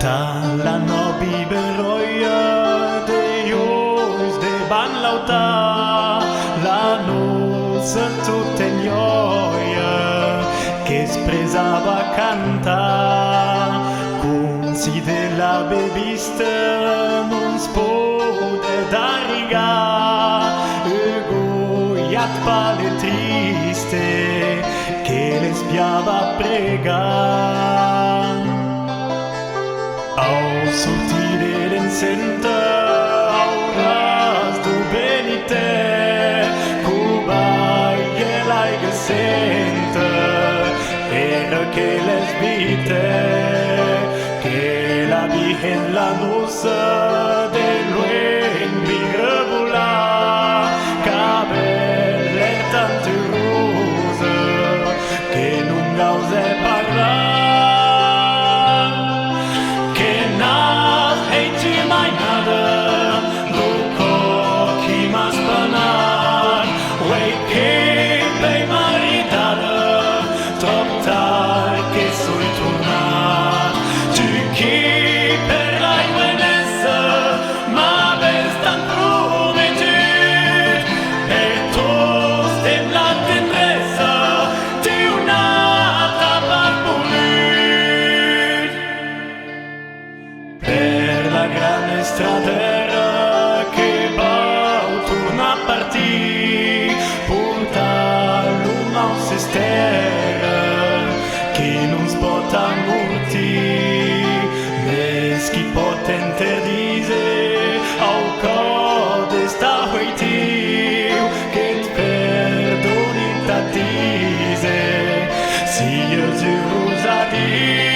La nobi beroia de ius de ban lauta la nosa tutta gnoia che spresava canta si della bevista non spode da riga egoiat pale triste che le spiava pregar. Au sortire l'encenta, au ras du benite, Cuba e l'aiga senta, era che les vite, che la vigen la nosa de luen birabula, cabelle tante rosa, che non gause parlar. Stradera che bau torna a partì porta l'una o se stera che non spota molti meschi potente dise au code sta hoitiu che perdoni ta dise si io giusa di